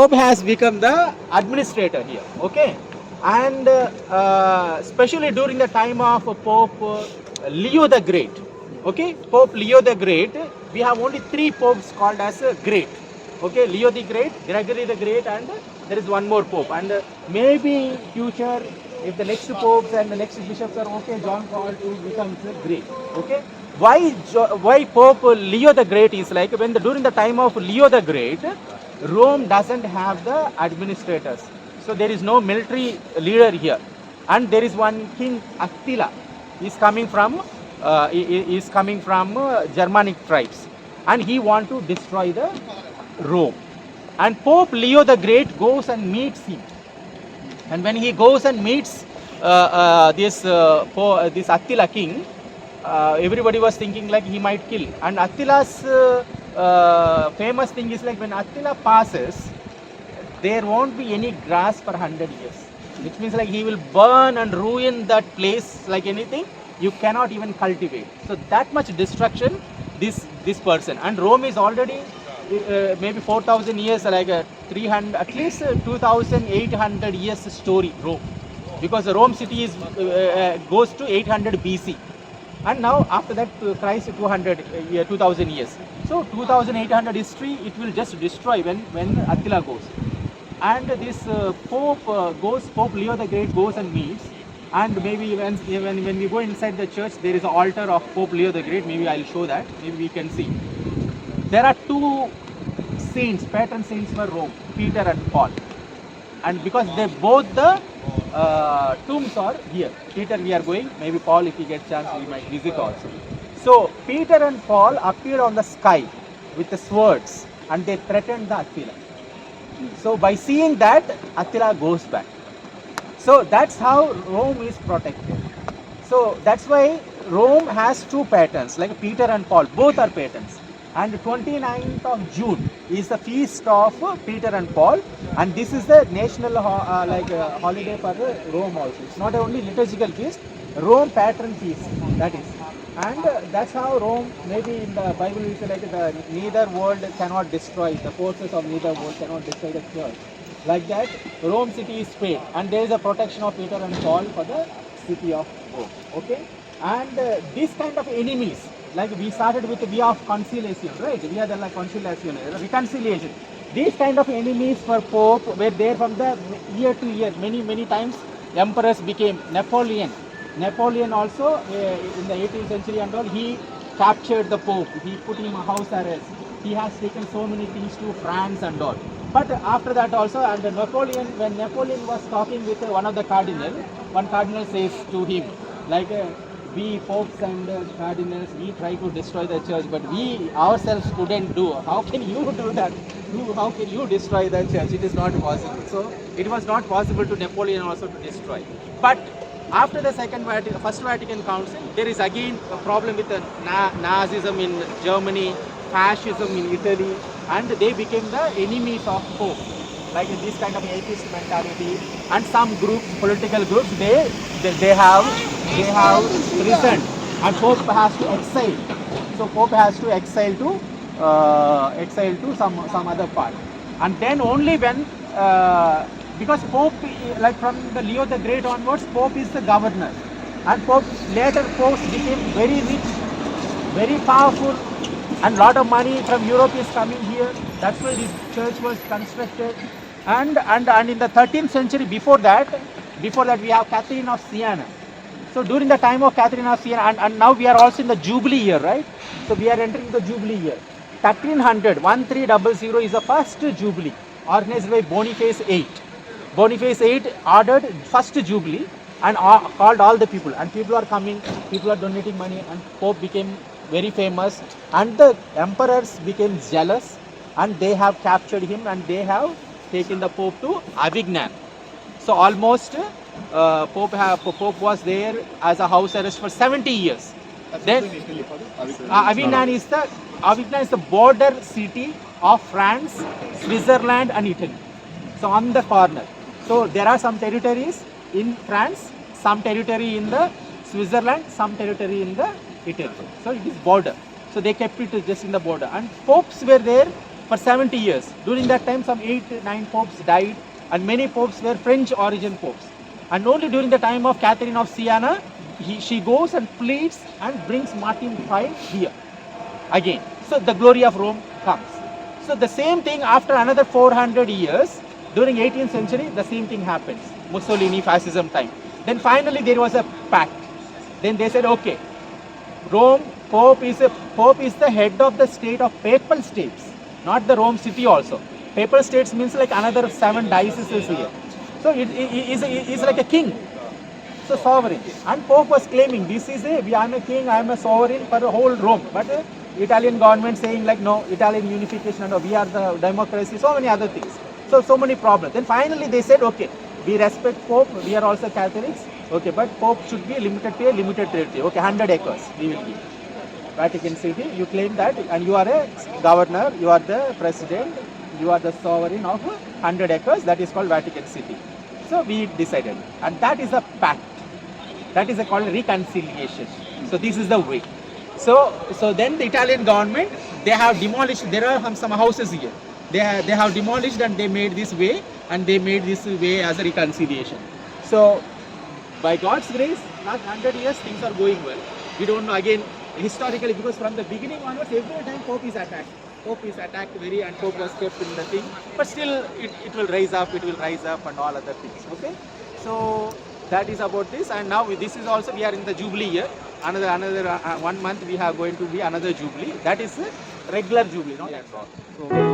Pope has become the administrator here, okay? And especially during the time of Pope Leo the Great, okay? Pope Leo the Great, we have only 3 popes called as great, okay? Leo the Great, Gregory the Great, and there is one more pope. And maybe future, if the next popes and the next bishops are okay, John Paul II becomes great, okay? Why Pope Leo the Great is like, during the time of Leo the Great, Rome doesn't have the administrators. So there is no military leader here. And there is one king, Attila. He's coming from Germanic tribes. And he wants to destroy the Rome. And Pope Leo the Great goes and meets him. And when he goes and meets this Attila king, everybody was thinking like he might kill. And Attila's famous thing is like, when Attila passes, there won't be any grass for 100 years. Which means like he will burn and ruin that place like anything. You cannot even cultivate. So that much destruction this person. And Rome is already maybe 4,000 years, like 300, at least 2,800 years story, Rome. Because the Rome city is goes to 800 BC. And now after that Christ 2,000 years. So 2,800 history, it will just destroy when Attila goes. And this Pope Leo the Great goes and meets. And maybe when we go inside the church, there is an altar of Pope Leo the Great. Maybe I'll show that. Maybe we can see. There are 2 saints, patron saints for Rome, Peter and Paul. And because they both the tombs are here. Peter we are going, maybe Paul, if we get chance, we might visit also. So Peter and Paul appear on the sky with the swords, and they threatened the Attila. So by seeing that, Attila goes back. So that's how Rome is protected. So that's why Rome has 2 patrons, like Peter and Paul, both are patrons. And 29th of June is the feast of Peter and Paul, and this is the national holiday for Rome also. It's not only liturgical feast, Rome patron feast, that is. And that's how Rome, maybe in the Bible we say like neither world cannot destroy, the forces of neither world cannot destroy the church. Like that, Rome city is spared, and there is a protection of Peter and Paul for the city of Rome, okay? And this kind of enemies, like we started with the way of conciliation, right? We are the like conciliation, reconciliation. These kind of enemies for Pope were there from the year to year. Many times emperors became Napoleon. Napoleon also in the 18th century and all, he captured the Pope. He put him a house arrest. He has taken so many things to France and all. But after that also, and Napoleon, when Napoleon was talking with one of the cardinals, one cardinal says to him, like, we popes and cardinals, we try to destroy the church, but we ourselves couldn't do. How can you do that? How can you destroy the church? It is not possible. So it was not possible to Napoleon also to destroy. But after the First Vatican Council, there is again a problem with the Nazism in Germany, fascism in Italy, and they became the enemies of Pope. Like this kind of atheist mentality, and some groups, political groups, they have risen, and Pope has to exile. So Pope has to exile to some other part, and then only when because Pope, like from the Leo the Great onwards, Pope is the governor, and later popes became very rich, very powerful, and lot of money from Europe is coming here. That's why this church was constructed. And in the 13th century, before that we have Catherine of Siena. So during the time of Catherine of Siena, and now we are also in the Jubilee year, right? So we are entering the Jubilee year. 1300 is the first Jubilee organized by Boniface VIII. Boniface VIII ordered first Jubilee and called all the people, and people are coming, people are donating money, and Pope became very famous, and the emperors became jealous, and they have captured him, and they have taken the Pope to Avignon. So almost Pope was there as a house arrest for 70 years. Then Avignon is the border city of France, Switzerland and Italy. So on the corner. So there are some territories in France, some territory in the Switzerland, some territory in the Italy. So it is border. So they kept it just in the border. And popes were there for 70 years. During that time, some 8-9 popes died, and many popes were French origin popes. And only during the time of Catherine of Siena, she goes and pleads and brings Martin V here again. So the glory of Rome comes. So the same thing after another 400 years, during 18th century, the same thing happens. Mussolini, fascism time. Then finally there was a pact. Then they said, okay, Rome, Pope is the head of the state of papal states, not the Rome city also. Papal states means like another 7 dioceses here. So it is like a king. So sovereign. And Pope was claiming, I am a king, I am a sovereign for the whole Rome. But Italian government saying like, no, Italian unification, no, we are the democracy, so many other things. So many problems. Then finally they said, okay, we respect Pope, we are also Catholics, okay, but Pope should be limited to a limited territory, okay, 100 acres we will give. Vatican City, you claim that, and you are a governor, you are the president, you are the sovereign of 100 acres, that is called Vatican City. So we decided, and that is a pact. That is called reconciliation. So this is the way. So then the Italian government, they have demolished, there are some houses here. They have demolished and they made this way, and they made this way as a reconciliation. So by God's grace, last 100 years things are going well. We don't know again historically, because from the beginning onwards, every time Pope is attacked. Pope is attacked and Pope was kept in the thing. But still it will rise up and all other things. Okay. So that is about this, and now this is also, we are in the Jubilee year. Another 1 month we are going to be another Jubilee. That is a regular Jubilee, not that. So